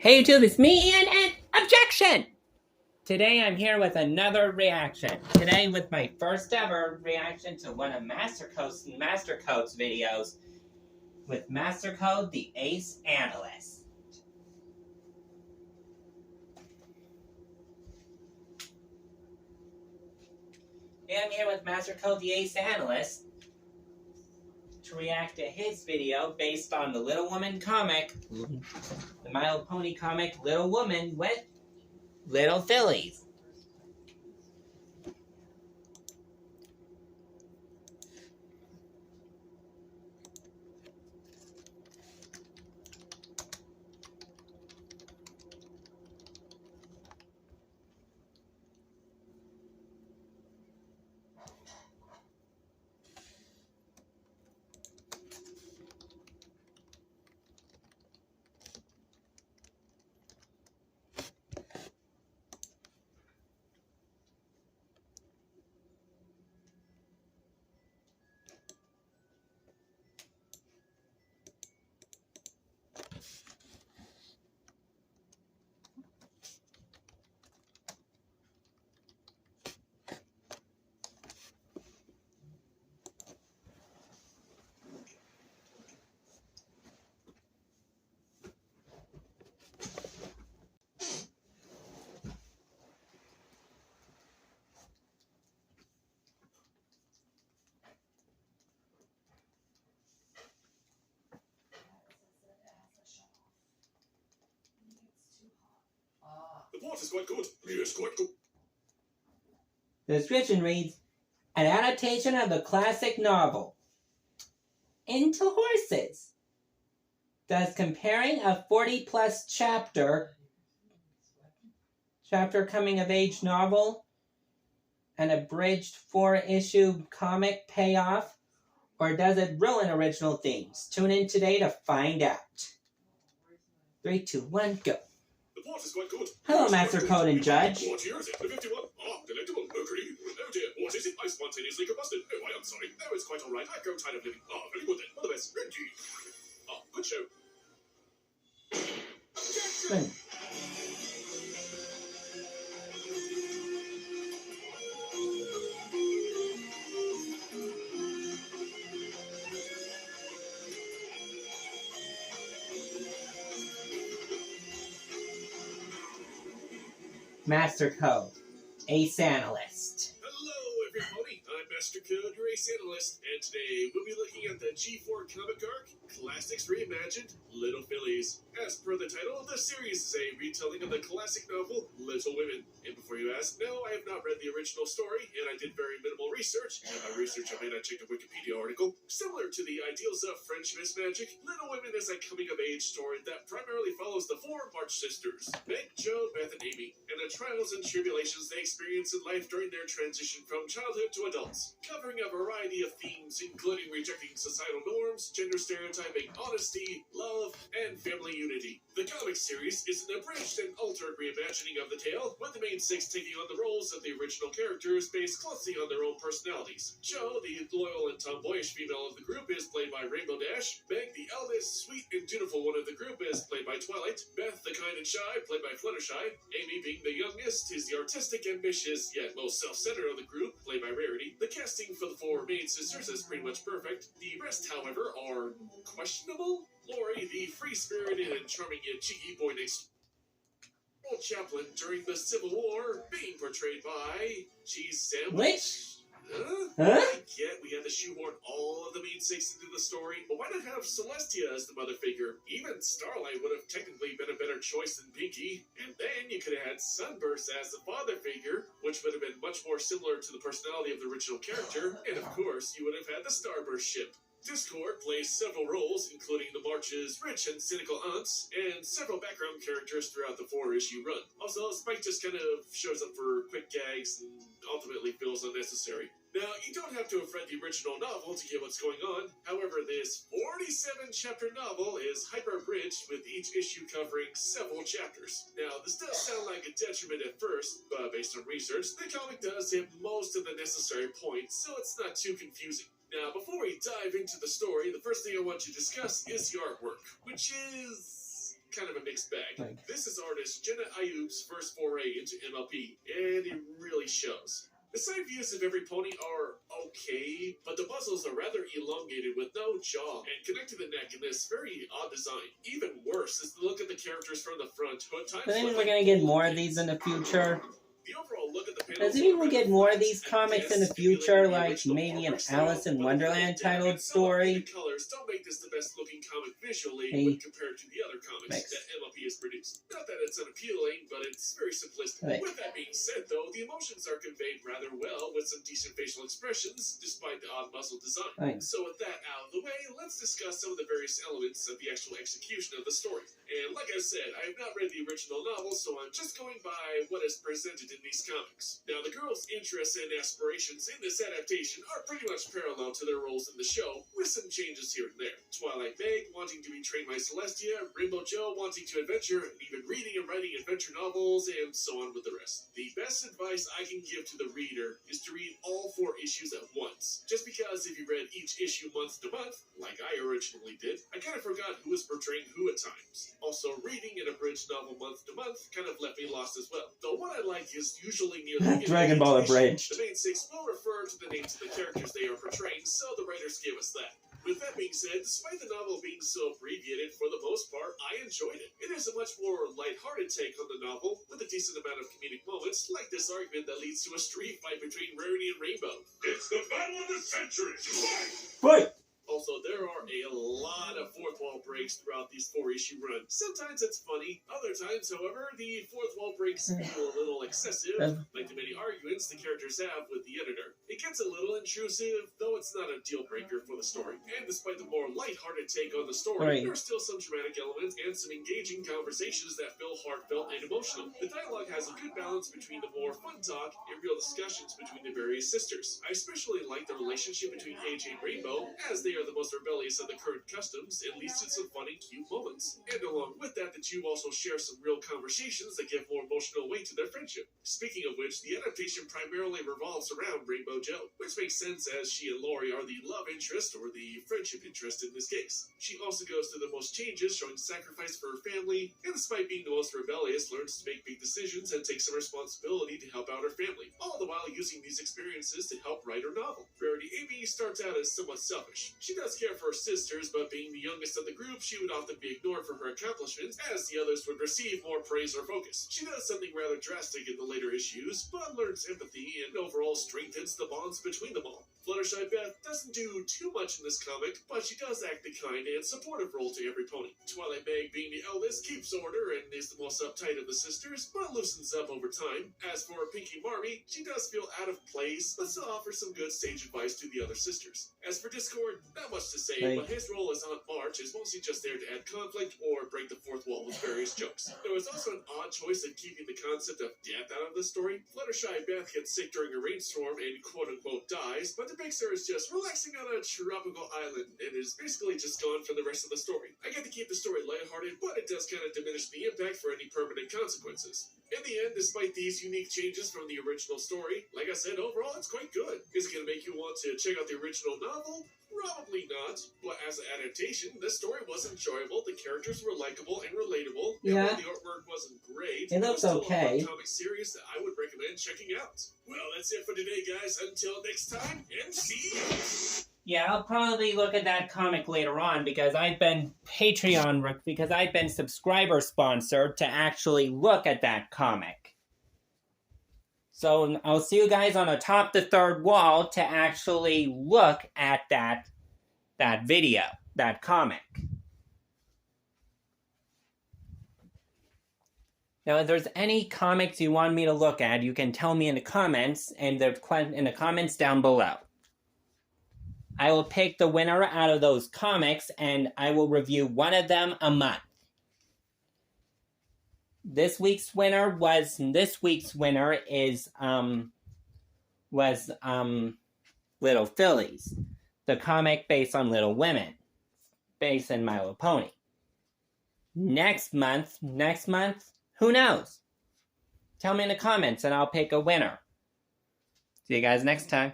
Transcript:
Hey YouTube, it's me Ian and Objection! Today I'm here with another reaction. Today with my first ever reaction to one of Mastercode's videos with Mastercode the Ace Analyst. Today I'm here with Mastercode the Ace Analyst to react to his video based on the Little Woman comic, the My Little Pony comic Little Woman with Little Fillies. The plot is quite good. Yes, quite good. The description reads, an adaptation of the classic novel Into Horses, thus comparing a 40-plus chapter coming-of-age novel, an abridged 4-issue comic payoff, or does it ruin original themes? Tune in today to find out. 3, 2, 1, go. The plot is quite good. Hello, Yes, Master quite Code good. and Judge. What year is it? The 51. Ah, delectable mercury. Oh dear, what is it? I spontaneously combusted. Oh, I am sorry. Oh, it's quite all right. I grow tired of living. Ah, very good then. All the best. Indeed. Ah, good show. Objection! Master Code, Ace Analyst. Hello, everybody. I'm Master Code, your Ace Analyst, and today we'll be looking at the G4 comic arc, Classics Reimagined, Little Fillies. As per the title, the series is a retelling of the classic novel, Little Women. And before you ask, no, I have not read the original story, and I did very minimal research. And by research, I mean I checked a Wikipedia article. Similar to the ideals of French Miss Magic, Little Women is a coming-of-age story that primarily follows the 4 March sisters, Meg, Jo, Beth, and Amy, and the trials and tribulations they experience in life during their transition from childhood to adults, covering a variety of themes including rejecting societal norms, gender stereotyping, honesty, love, and family unity. The comic series is an abridged and altered reimagining of the tale, with the main 6 taking on the roles of the original characters based closely on their own personalities. Jo, the loyal and tomboyish female of the group, is played by Rainbow Dash. Meg, the eldest, sweet, and dutiful one of the group, is played by Twilight. Beth, the kind and shy, played by Fluttershy. Amy, being the youngest, is the artistic, ambitious, yet most self-centered of the group, played by Rarity. The casting for the 4 main sisters is pretty much perfect. The rest, however, are questionable. Lori, the free-spirited and charming yet cheeky boy next old chaplain during the Civil War, being portrayed by Cheese Sandwich. Huh? I get we had to shoehorn all of the main 6 into the story, but why not have Celestia as the mother figure? Even Starlight would have technically been a better choice than Pinky. And then you could have had Sunburst as the father figure, which would have been much more similar to the personality of the original character. And of course, you would have had the Starburst ship. Discord plays several roles, including the March's rich and cynical aunts, and several background characters throughout the 4-issue run. Also, Spike just kind of shows up for quick gags and ultimately feels unnecessary. Now, you don't have to have read the original novel to get what's going on. However, this 47-chapter novel is hyper-abridged, with each issue covering several chapters. Now, this does sound like a detriment at first, but based on research, the comic does hit most of the necessary points, so it's not too confusing. Now, before we dive into the story, the first thing I want to discuss is the artwork, which is kind of a mixed bag. Like. This is artist Jenna Ayub's first foray into MLP, and it really shows. The side views of every pony are okay, but the muzzles are rather elongated with no jaw and connect to the neck in this very odd design. Even worse is the look at the characters from the front, who at times I think we're gonna get more of these in the future. The overall look at the panels. Does anyone get more of these comics in the future, like maybe an Alice in Wonderland titled story? The colors don't make this the best looking comic visually when compared to the other comics that MLP has produced. Not that it's unappealing, but it's very simplistic. With that being said, though, the emotions are conveyed rather well with some decent facial expressions, despite the odd muzzle design. So with that out of the way, let's discuss some of the various elements of the actual execution of the story. And like I said, I have not read the original novel, so I'm just going by what is presented in these comics. Now, the girls' interests and aspirations in this adaptation are pretty much parallel to their roles in the show, with some changes here and there. Twilight Meg wanting to be trained by Celestia, Rainbow Joe wanting to adventure, and even reading and writing adventure novels, and so on with the rest. The best advice I can give to the reader is to read all 4 issues at once. Just because if you read each issue month to month, like I originally did, I kind of forgot who was portraying who at times. Also, reading an abridged novel month to month kind of left me lost as well. Though what I like is usually near the beginning Dragon Ball of the Abridged. The main 6 will refer to the names of the characters they are portraying, so the writers gave us that. With that being said, despite the novel being so abbreviated, for the most part, I enjoyed it. It is a much more lighthearted take on the novel, with a decent amount of comedic moments, like this argument that leads to a street fight between Rarity and Rainbow. It's the battle of the century! Fight! Also, there are a lot of fourth wall breaks throughout these 4-issue runs. Sometimes it's funny, other times, however, the fourth wall breaks feel a little excessive, like the many arguments the characters have with the editor. It gets a little intrusive, though it's not a deal breaker for the story. And despite the more lighthearted take on the story, there are still some dramatic elements and some engaging conversations that feel heartfelt and emotional. The dialogue has a good balance between the more fun talk and real discussions between the various sisters. I especially like the relationship between AJ and Rainbow, as they are the most rebellious of the current customs, at least in some fun and cute moments. And along with that, the two also share some real conversations that give more emotional weight to their friendship. Speaking of which, the adaptation primarily revolves around Rainbow Joe, which makes sense as she and Lori are the love interest, or the friendship interest in this case. She also goes through the most changes, showing sacrifice for her family, and despite being the most rebellious, learns to make big decisions and take some responsibility to help out her family, all the while using these experiences to help write her novel. Rarity Amy starts out as somewhat selfish. She does care for her sisters, but being the youngest of the group, she would often be ignored for her accomplishments, as the others would receive more praise or focus. She does something rather drastic in the later issues, but learns empathy and overall strengthens the bonds between them all. Fluttershy Beth doesn't do too much in this comic, but she does act the kind and supportive role to every pony. Twilight Meg, being the eldest, keeps order and is the most uptight of the sisters, but loosens up over time. As for Pinky Marmee, she does feel out of place, but still offers some good sage advice to the other sisters. As for Discord, not much to say, but his role as Aunt March is mostly just there to add conflict or break the fourth wall with various jokes. There was also an odd choice in keeping the concept of death out of the story. Fluttershy Beth gets sick during a rainstorm and quote-unquote dies, but the Big Sur is just relaxing on a tropical island and is basically just gone for the rest of the story. I get to keep the story lighthearted, but it does kind of diminish the impact for any permanent consequences. In the end, despite these unique changes from the original story, like I said, overall it's quite good. Is it going to make you want to check out the original novel? Probably not, but as an adaptation, this story was enjoyable, the characters were likable and relatable, and while the artwork wasn't great, it looks okay. A comic series that I would recommend checking out. Well, that's it for today, guys. Until next time, and see you! Yeah, I'll probably look at that comic later on because I've been subscriber sponsored to actually look at that comic. So I'll see you guys on Atop the Third Wall to actually look at that video, that comic. Now, if there's any comics you want me to look at, you can tell me in the comments, and in the comments down below. I will pick the winner out of those comics, and I will review one of them a month. This week's winner is Little Fillies, the comic based on Little Women, based in My Little Pony. Next month, who knows? Tell me in the comments and I'll pick a winner. See you guys next time.